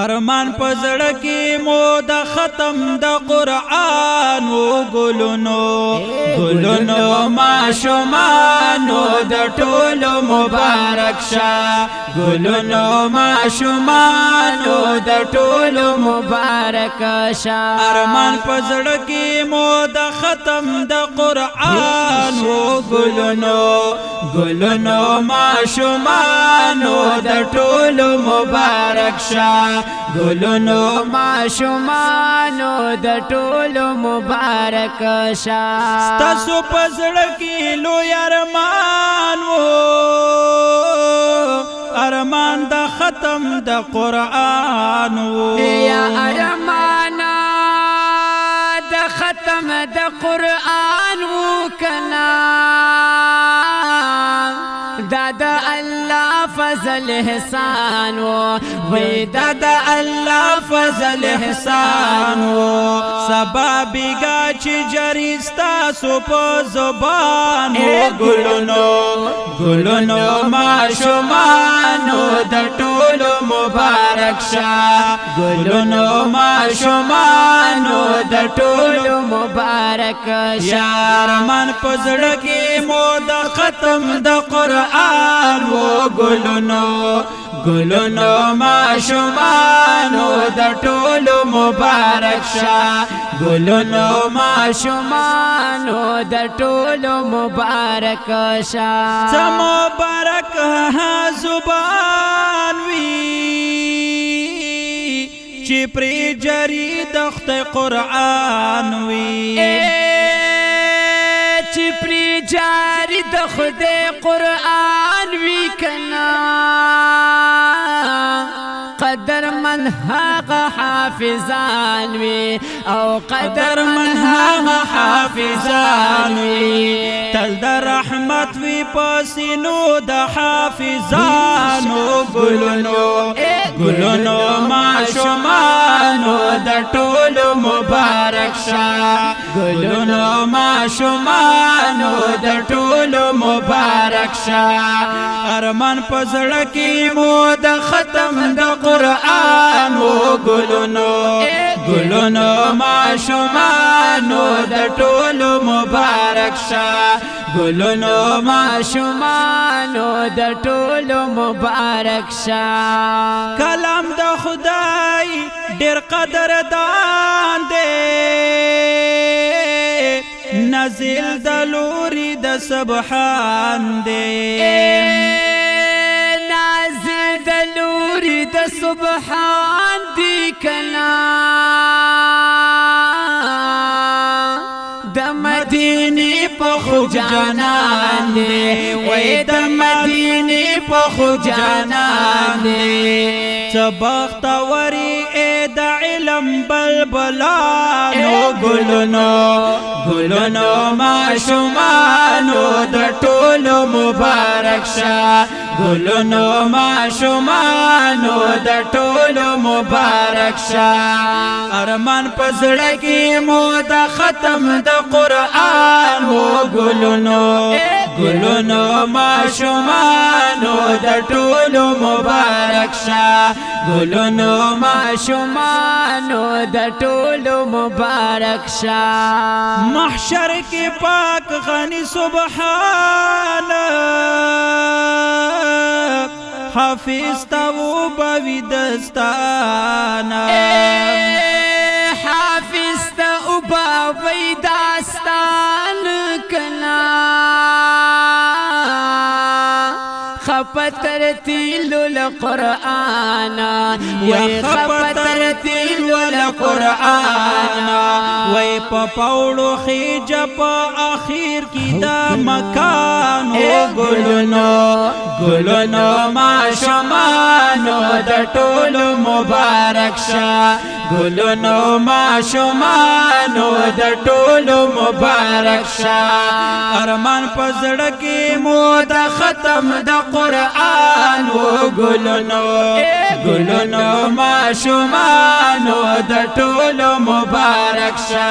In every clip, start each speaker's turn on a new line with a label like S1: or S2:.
S1: ارمان پزړه کې مو د ختم د قرآن و ګلونو ماشومانو د ټولو مبارک شه ګلونو ماشومانو د ټولو مبارک شه ارمان پزړه کې مو د ختم د قرآن و ګلونو ماشومانو د ټولو مبارک شه ګلونو ماشومانو د ټولو مبارک شه ستاسو پزړه کې لوی ارمان و ارمان د ختم د قرآن و
S2: یا ارمان د ختم د قرآن و کنا دادا اللہ فضل احسان
S1: وی دادا اللہ فضل احسان سبا بیگا چی جریستا سو پا زبان گلونو ماشومانو دا ټولو مبارک شا گلونو ماشومانو دا ټولو مبارک شا ارمان پزړکی مو دا ختم دا قرآن و گلونو ماشومانو د ټولو مبارک شه گلونو ماشومانو د ټولو مبارک شه څه مبارک زبان وي چې پرې جری د خدای قرآن وي
S2: چې پرې جاری د خدای قرآن وی کنا قدر من هاغه حافظان وی او قدر من هاغه حافظان وی
S1: تل د رحمت وی پسینو د حافظانو گلونو ماشومانو د ټولو مبارک شه گلونو ماشومانو د ټولو مبارک شه ارمان پزړه کې مو د ختم د قرآن و گلونو ماشومانو د ټولو مبارک شه گلونو ماشومانو د ټولو مبارک شه کلام د خدای ډېر قدردان دی نازل د لوري د سبحان دی
S2: نازل د لوري د سبحان دی کنا د مدینه په خو جانان دی وای د مدینه په خو جانان دی
S1: سبخت وری د علم بلبلانو گلونو ماشومانو د ټولو مبارک شه گلونو ماشومانو د ټولو مبارک شه ارمان پزړه کې مو د ختم د قرآن و گلونو ماشومانو د ټولو مبارک شه گلونو ماشومانو د ټولو مبارک شه محشر کې پاک غني سبحان حافظ تاو باوی دستانا
S2: حافظ تاو باوی داستان کنا خپتر تیلو القرآن
S1: وی خپتر تیلو القرآن وی پاوڑو خیج پا آخر کی دا مکان گلونو ماشومانو دا ټولو مبارک شه گلونو ماشومانو د ټولو مبارک شه ارمان پزړه کې مو د ختم د قرآن و گلونو ماشومانو د ټولو مبارک شه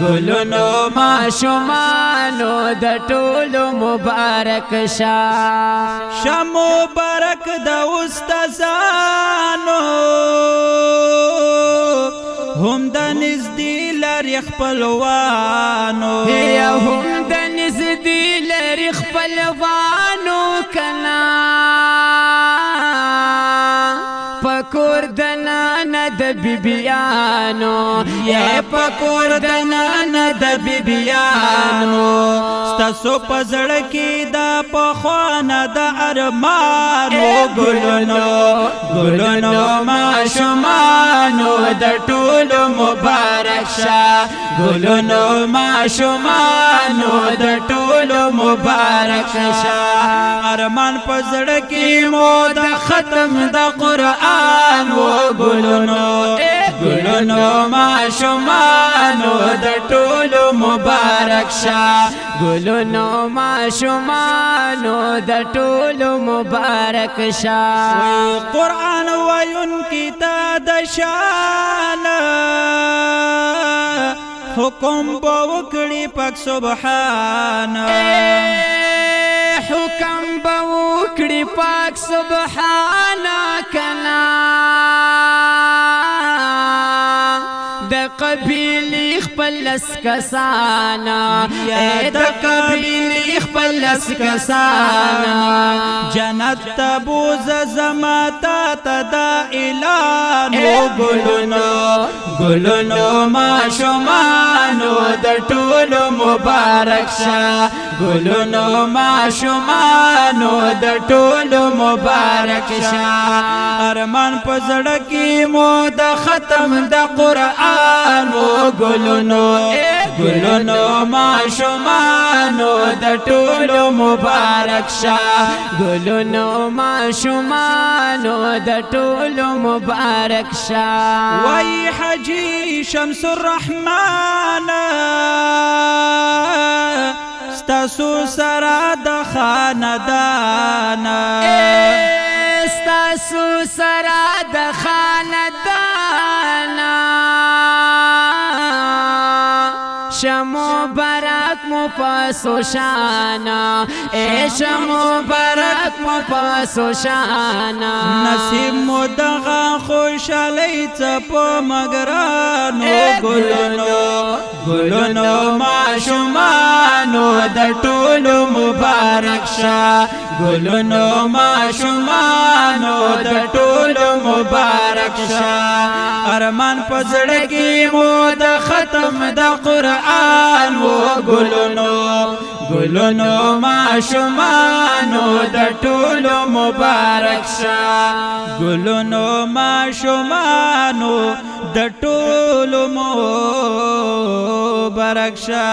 S1: گلونو ماشومانو د ټولو مبارک شه مبارک د استادانو نږدې لري خپلوانو
S2: یا هم د نږدې لري خپلوانو کنا پکور د نانا د بیبیانو
S1: یا پکور د نانا د بیبیانو ستاسو په زړه کې دا پخوانه د ارمانو ګلونو ماشومانو د ټولو مبارک شه ګلونو ماشومانو د ټولو مبارک شه ارمان په زړه کې مو د ختم د قرآن و ګلونو ماشومانو د ټولو مبارک شه
S2: ګلونو ماشومانو د ټولو مبارک شه
S1: قرآن وایونکي تا د شان حکم به وکړي پاک سبحان
S2: حکم به وکړي پاک سبحان کنا د قبیلې خپل لس کسانا
S1: د قبیلې خپل لس کسانا جنت ته بوزه زما تا ته دا اعلان ګلونو ماشومانو د ټولو مبارک شه ګلونو ماشومانو د ټولو مبارک شه ارمان په زړه کې مو د ختم د قرآن و ګلونو ماشومانو د ټولو مبارک شه
S2: ګلونو ماشومانو د ټولو مبارک شه
S1: وای حجی شمس الرحمن ستاسو سره د خاندان
S2: ستاسو سره د خاندان شمو برک مو پاسو شانا شمو برک مو پاسو شانا
S1: نصیب مو دغه خوشحالی څپو مګرانو ګلونو ماشومانو د ټولو مبارک شه ګلونو ماشومانو د ټولو مبارک شه ارمان په زړه کې مو د ختم د قرآن و ګلونو ماشومانو د ټولو مبارک شه ګلونو ماشومانو د ټولو مبارک شه